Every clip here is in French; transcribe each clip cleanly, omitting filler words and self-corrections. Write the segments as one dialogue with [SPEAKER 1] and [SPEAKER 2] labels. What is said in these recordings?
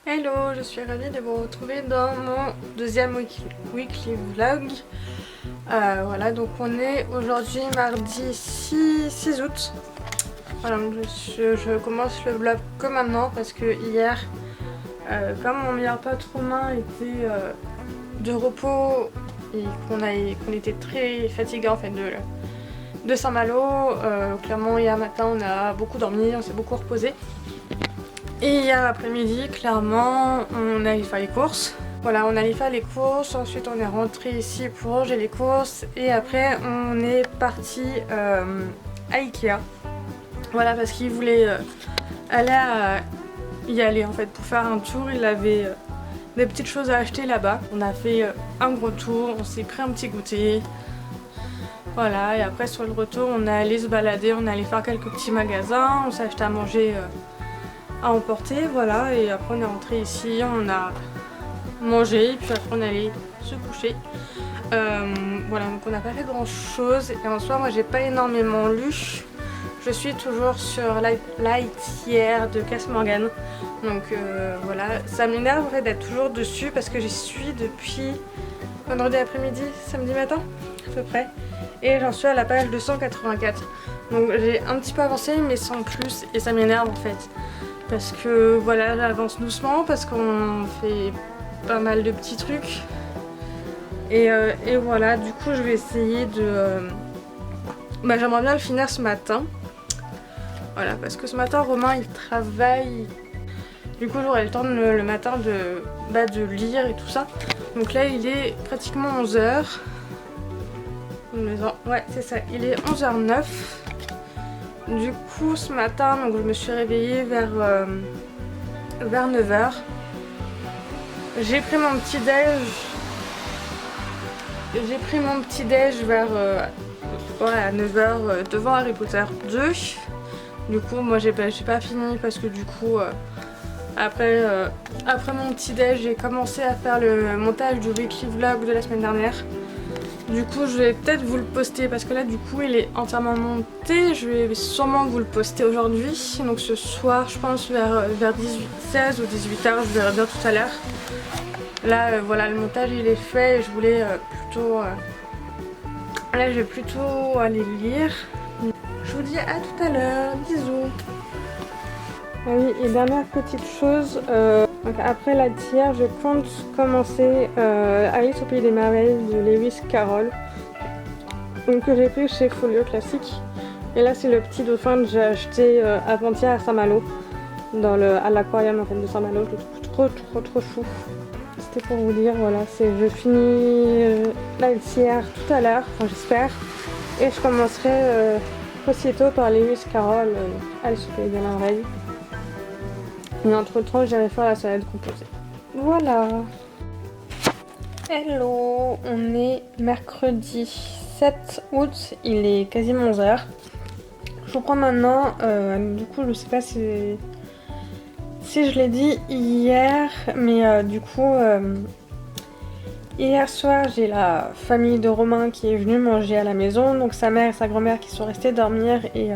[SPEAKER 1] Hello, je suis ravie de vous retrouver dans mon deuxième weekly vlog. Voilà, donc on est aujourd'hui mardi 6 août. Voilà, donc je commence le vlog comme maintenant parce que hier, comme mon meilleur pote Romain était de repos et qu'on était très fatigué en fait de Saint-Malo, clairement hier matin on a beaucoup dormi, on s'est beaucoup reposé. Et hier après-midi, clairement, on allait faire les courses. Voilà, on allait faire les courses, ensuite on est rentré ici pour ranger les courses et après on est parti à Ikea. Voilà, parce qu'il voulait y aller en fait pour faire un tour, il avait des petites choses à acheter là-bas. On a fait un gros tour, on s'est pris un petit goûter. Voilà, et après sur le retour on est allé se balader, on est allé faire quelques petits magasins, on s'est acheté à manger à emporter, voilà, et après on est rentré ici, on a mangé, puis après on est allé se coucher. Voilà, donc on n'a pas fait grand chose, et en soi moi j'ai pas énormément lu. Je suis toujours sur Lightyear de Cass Morgan, donc voilà, ça m'énerve en fait d'être toujours dessus parce que j'y suis depuis vendredi après-midi, samedi matin à peu près, et j'en suis à la page 284. Donc j'ai un petit peu avancé mais sans plus, et ça m'énerve en fait. Parce que voilà, j'avance doucement parce qu'on fait pas mal de petits trucs. Et voilà, du coup je vais essayer de... j'aimerais bien le finir ce matin. Voilà, parce que ce matin Romain il travaille. Du coup j'aurai le temps le matin de lire et tout ça. Donc là il est pratiquement 11h. Ouais c'est ça, il est 11h09. Du coup ce matin donc, je me suis réveillée vers 9h. J'ai pris mon petit déj vers à 9h devant Harry Potter 2. Du coup moi j'ai pas fini parce que du coup après mon petit déj j'ai commencé à faire le montage du weekly vlog de la semaine dernière. Du coup je vais peut-être vous le poster parce que là du coup il est entièrement monté. Je vais sûrement vous le poster aujourd'hui. Donc ce soir je pense vers 16 ou 18h, je verrai bien tout à l'heure. Là voilà, le montage il est fait et je voulais plutôt... là je vais plutôt aller lire. Je vous dis à tout à l'heure, bisous. Ah oui, et dernière petite chose, donc après la tière, je compte commencer Alice au Pays des Merveilles de Lewis Carroll, donc que j'ai pris chez Folio Classique. Et là c'est le petit dauphin que j'ai acheté avant-hier à Saint-Malo, à l'aquarium en fait de Saint-Malo. Je le trouve trop chou. C'était pour vous dire, voilà, je finis la tière tout à l'heure, enfin j'espère, et je commencerai aussitôt par Lewis Carroll, Alice au Pays des Merveilles. Et entre temps j'irai faire la salade composée. Voilà. Hello, on est mercredi 7 août, il est quasiment 11h. Je reprends maintenant, du coup je sais pas si je l'ai dit hier, mais du coup hier soir j'ai la famille de Romain qui est venue manger à la maison, donc sa mère et sa grand-mère qui sont restées dormir et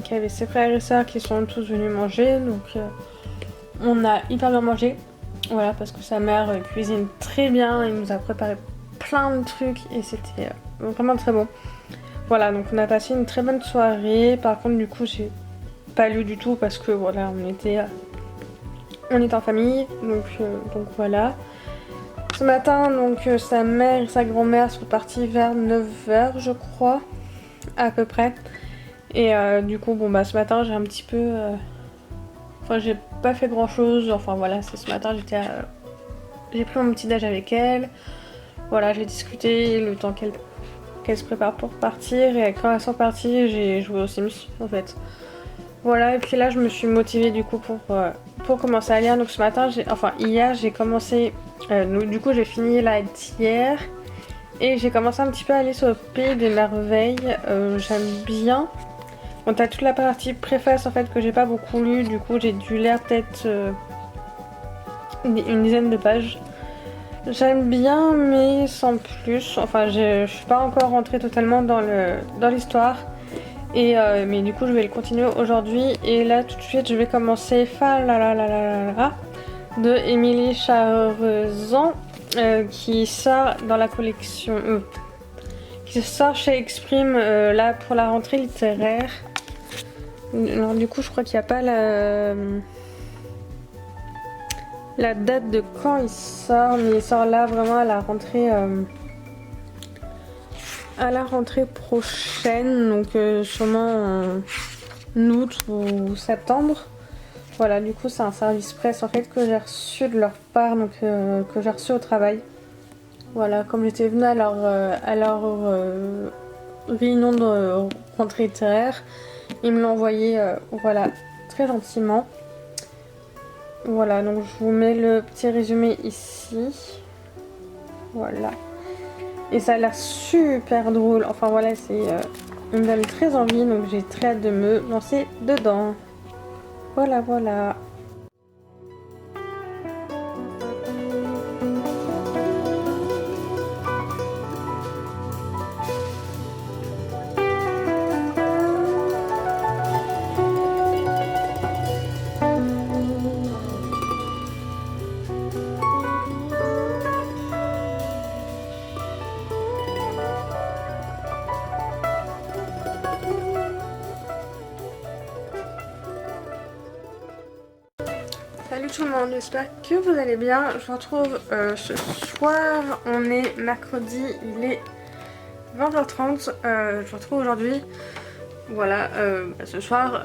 [SPEAKER 1] qui avait ses frères et sœurs qui sont tous venus manger, donc on a hyper bien mangé, voilà, parce que sa mère cuisine très bien, il nous a préparé plein de trucs et c'était vraiment très bon. Voilà, donc on a passé une très bonne soirée. Par contre du coup j'ai pas lu du tout parce que voilà, on était en famille, donc voilà. Ce matin donc sa mère et sa grand-mère sont parties vers 9h je crois, à peu près. Et du coup bon ce matin j'ai un petit peu... Enfin j'ai pas fait grand chose, enfin voilà, c'est ce matin j'ai pris mon petit déj avec elle. Voilà, j'ai discuté le temps qu'elle se prépare pour partir, et quand elles sont parties j'ai joué aux Sims en fait. Voilà, et puis là je me suis motivée du coup pour commencer à lire. Donc ce matin, hier j'ai commencé, du coup j'ai fini la hier et j'ai commencé un petit peu à aller sur le Pays des Merveilles. J'aime bien. Bon, t'as toute la partie préface en fait que j'ai pas beaucoup lu, du coup j'ai dû lire peut-être une dizaine de pages. J'aime bien mais sans plus, enfin je suis pas encore rentrée totalement dans l'histoire. Mais du coup je vais le continuer aujourd'hui, et là tout de suite je vais commencer de Émilie Charrezan qui sort dans la collection qui sort chez Exprime là pour la rentrée littéraire. Alors du coup je crois qu'il n'y a pas la date de quand il sort, mais il sort là vraiment à la rentrée prochaine, donc sûrement en août ou septembre. Voilà, du coup c'est un service presse en fait que j'ai reçu de leur part, donc que j'ai reçu au travail. Voilà, comme j'étais venue à leur réunion de rentrée littéraire, ils me l'ont envoyé voilà, très gentiment. Voilà, donc je vous mets le petit résumé ici. Voilà. Et ça a l'air super drôle. Enfin voilà, il me donne très envie, donc j'ai très hâte de me lancer dedans. Voilà, voilà. Salut tout le monde, j'espère que vous allez bien. Je vous retrouve ce soir, on est mercredi, il est 20h30. Je vous retrouve aujourd'hui, voilà, ce soir.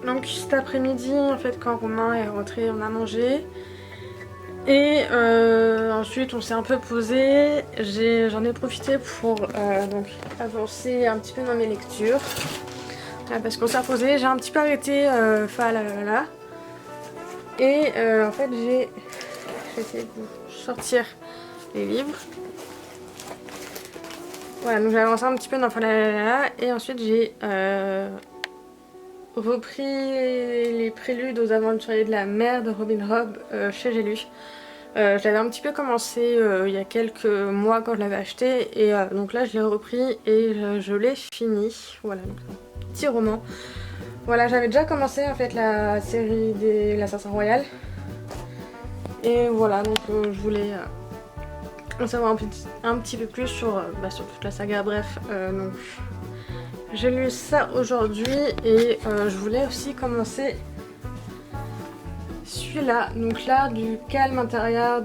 [SPEAKER 1] Donc cet après-midi, en fait, quand Romain est rentré, on a mangé. Et ensuite on s'est un peu posé. J'en ai profité pour donc avancer un petit peu dans mes lectures. Parce qu'on s'est posé, j'ai un petit peu arrêté là. Et en fait j'ai essayé de vous sortir les livres. Voilà, donc j'ai avancé un petit peu dans Falala et ensuite j'ai repris les préludes aux aventuriers de la mer de Robin Hobb chez J'ai lu. Je l'avais un petit peu commencé il y a quelques mois quand je l'avais acheté et donc là je l'ai repris et je l'ai fini. Voilà, donc un petit roman. Voilà, j'avais déjà commencé en fait la série de l'Assassin Royal. Et voilà, donc je voulais en savoir un petit peu plus sur toute la saga. Bref, donc j'ai lu ça aujourd'hui et je voulais aussi commencer celui-là. Donc là, du calme intérieur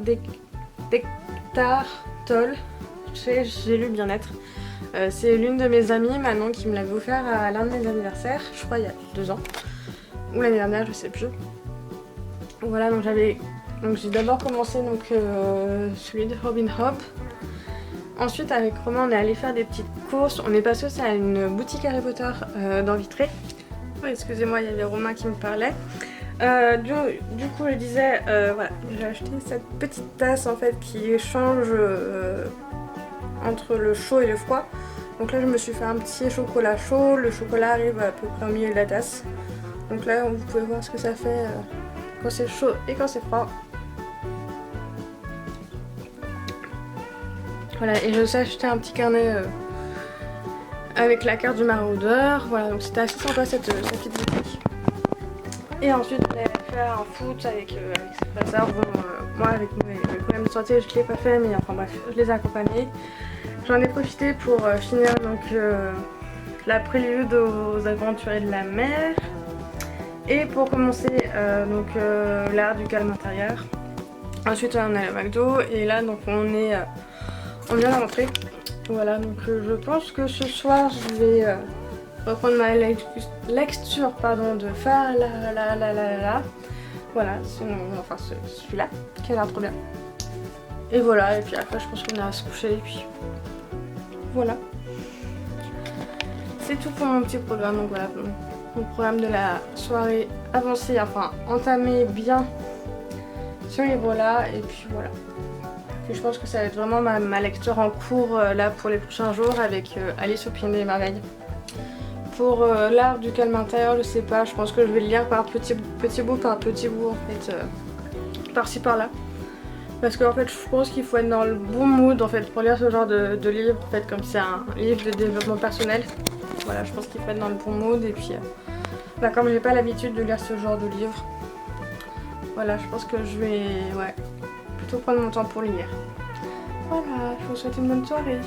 [SPEAKER 1] d'Eckhart Tolle chez J'ai lu Bien-être. C'est l'une de mes amies Manon qui me l'avait offert à l'un de mes anniversaires, je crois il y a 2 ans, ou l'année dernière, je sais plus. Voilà, donc j'ai d'abord commencé celui de Robin Hobb. Ensuite avec Romain on est allé faire des petites courses, on est passé aussi à une boutique Harry Potter dans Vitré. Oh, excusez-moi, il y avait Romain qui me parlait. Du coup je disais, voilà, j'ai acheté cette petite tasse en fait qui change entre le chaud et le froid. Donc là je me suis fait un petit chocolat chaud, le chocolat arrive à peu près au milieu de la tasse. Donc là vous pouvez voir ce que ça fait quand c'est chaud et quand c'est froid. Voilà, et je suis acheté un petit carnet avec la carte du maraudeur. Voilà, donc c'était assez sympa cette petite boutique. Et ensuite on allait faire un foot avec ses frères. Bon, moi avec mes problèmes de santé je ne l'ai pas fait, mais enfin bref, je les ai accompagnés. J'en ai profité pour finir donc la prélude aux aventuriers de la mer. Et pour commencer l'art du calme intérieur. Ensuite on est à McDo et là donc on vient de rentrer. Voilà, donc je pense que ce soir je vais reprendre ma lecture de Falala. Voilà, enfin celui-là qui a l'air trop bien. Et voilà, et puis après je pense qu'on ira se coucher et puis voilà. C'est tout pour mon petit programme, donc voilà, mon programme de la soirée avancé, enfin entamé bien ce livre-là, et puis voilà. Puis je pense que ça va être vraiment ma lecture en cours là pour les prochains jours avec Alice au Pays des Merveilles. Pour l'art du calme intérieur, je sais pas, je pense que je vais le lire par petit bout par petit bout en fait, par-ci par-là. Parce qu'en fait je pense qu'il faut être dans le bon mood en fait pour lire ce genre de livre en fait, comme c'est un livre de développement personnel. Voilà, je pense qu'il faut être dans le bon mood et puis comme j'ai pas l'habitude de lire ce genre de livre, Voilà, je pense que je vais plutôt prendre mon temps pour lire. Voilà, je vous souhaite une bonne soirée.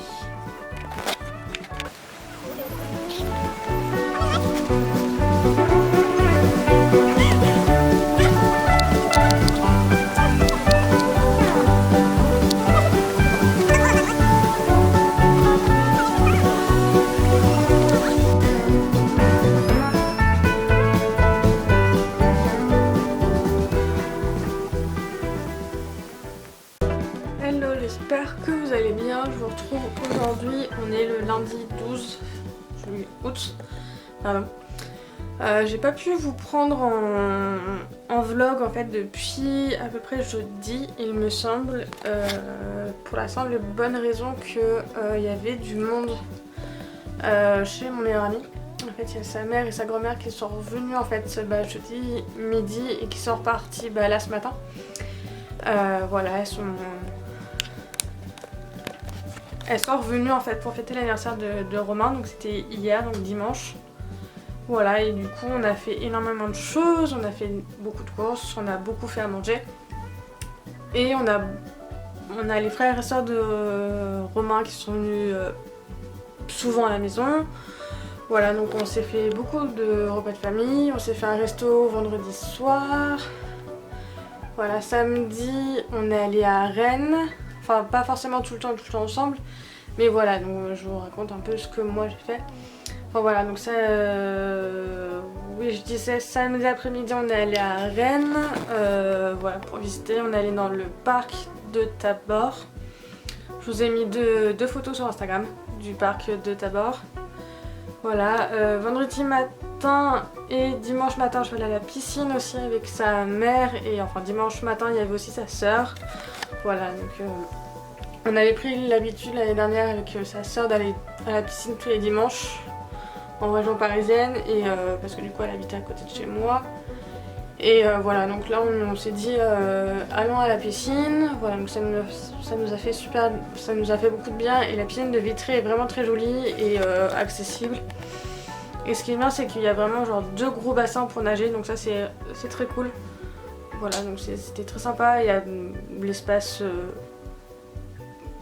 [SPEAKER 1] Hello, j'espère que vous allez bien. Je vous retrouve aujourd'hui, on est le lundi 12 août. Pardon. J'ai pas pu vous prendre en vlog en fait depuis à peu près jeudi, il me semble, pour la simple et bonne raison que il y avait du monde chez mon meilleur ami. En fait, il y a sa mère et sa grand-mère qui sont revenues en fait jeudi midi et qui sont reparties là ce matin. Voilà, elles sont revenues en fait pour fêter l'anniversaire de Romain, donc c'était hier, donc dimanche. Voilà, et du coup on a fait énormément de choses, on a fait beaucoup de courses, on a beaucoup fait à manger. Et on a les frères et sœurs de Romain qui sont venus souvent à la maison. Voilà, donc on s'est fait beaucoup de repas de famille, on s'est fait un resto vendredi soir. Voilà, samedi on est allé à Rennes, enfin pas forcément tout le temps ensemble, mais voilà, donc je vous raconte un peu ce que moi j'ai fait. Enfin voilà, donc ça, oui je disais samedi après-midi on est allé à Rennes, voilà, pour visiter, on est allé dans le parc de Tabor. Je vous ai mis deux photos sur Instagram du parc de Tabor. Voilà, vendredi matin et dimanche matin je suis allée à la piscine aussi avec sa mère, et enfin dimanche matin il y avait aussi sa sœur. Voilà, donc on avait pris l'habitude l'année dernière avec sa sœur d'aller à la piscine tous les dimanches en région parisienne, et parce que du coup elle habitait à côté de chez moi. Et voilà, donc là on s'est dit allons à la piscine. Voilà, donc ça nous a fait beaucoup de bien, et la piscine de Vitré est vraiment très jolie et accessible. Et ce qui est bien, c'est qu'il y a vraiment genre 2 gros bassins pour nager, donc ça c'est très cool. Voilà, donc c'était très sympa. Il y a l'espace,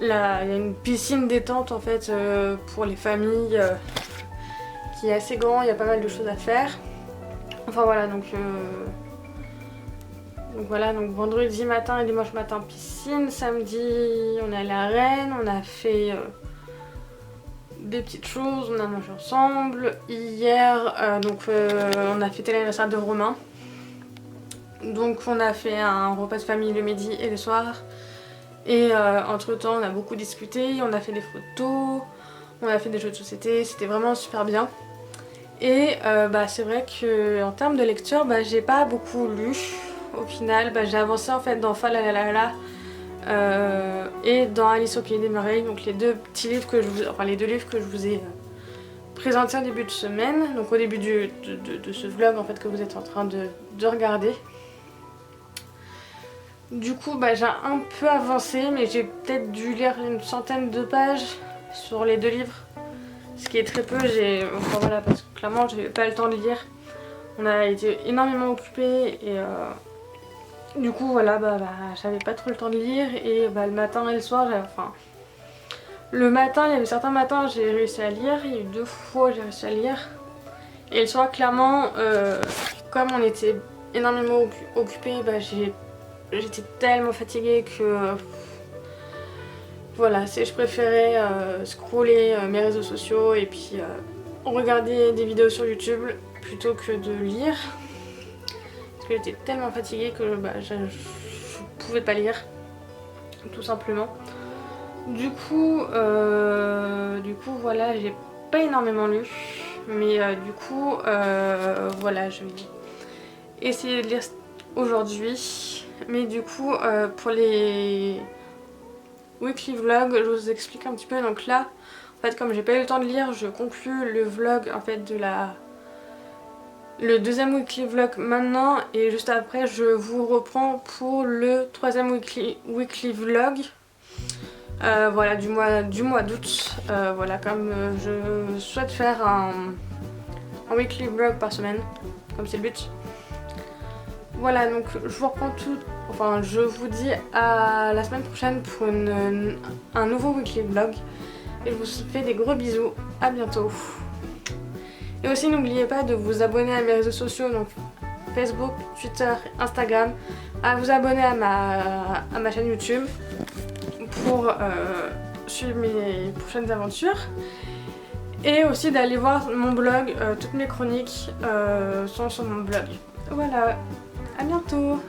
[SPEAKER 1] il y a une piscine détente en fait pour les familles qui est assez grand. Il y a pas mal de choses à faire. Enfin voilà, donc voilà, donc vendredi matin et dimanche matin piscine, samedi on est allé à Rennes, on a fait des petites choses, on a mangé ensemble. Hier on a fêté l'anniversaire de Romain, donc on a fait un repas de famille le midi et le soir, et entre temps on a beaucoup discuté, on a fait des photos, on a fait des jeux de société, c'était vraiment super bien. Et c'est vrai qu'en termes de lecture, j'ai pas beaucoup lu. Au final, j'ai avancé en fait dans Falalala et dans Alice au Pays des Merveilles, donc les deux livres que je vous ai présentés en début de semaine, donc au début de ce vlog en fait que vous êtes en train de regarder. Du coup, j'ai un peu avancé, mais j'ai peut-être dû lire une centaine de pages sur les 2 livres. Ce qui est très peu, enfin voilà, parce que clairement j'avais pas le temps de lire. On a été énormément occupés, et du coup voilà, j'avais pas trop le temps de lire. Et le matin et le soir, le matin, il y avait certains matins j'ai réussi à lire, il y a eu 2 fois j'ai réussi à lire. Et le soir, clairement, comme on était énormément occupés, j'étais tellement fatiguée que voilà, je préférais scroller mes réseaux sociaux et puis regarder des vidéos sur YouTube plutôt que de lire. Parce que j'étais tellement fatiguée que je pouvais pas lire, tout simplement. Du coup voilà, j'ai pas énormément lu, mais voilà, je vais essayer de lire aujourd'hui. Mais du coup, pour les weekly vlog, je vous explique un petit peu. Donc là, en fait, comme j'ai pas eu le temps de lire, je conclue le vlog en fait le 2e weekly vlog maintenant, et juste après je vous reprends pour le 3e weekly vlog. Voilà, du mois d'août. Voilà, comme je souhaite faire un weekly vlog par semaine, comme c'est le but. Voilà, donc je vous reprends tout, enfin je vous dis à la semaine prochaine pour un nouveau weekly vlog. Et je vous fais des gros bisous, à bientôt. Et aussi n'oubliez pas de vous abonner à mes réseaux sociaux, donc Facebook, Twitter, Instagram, à vous abonner à ma chaîne YouTube pour suivre mes prochaines aventures. Et aussi d'aller voir mon blog, toutes mes chroniques sont sur mon blog. Voilà, à bientôt!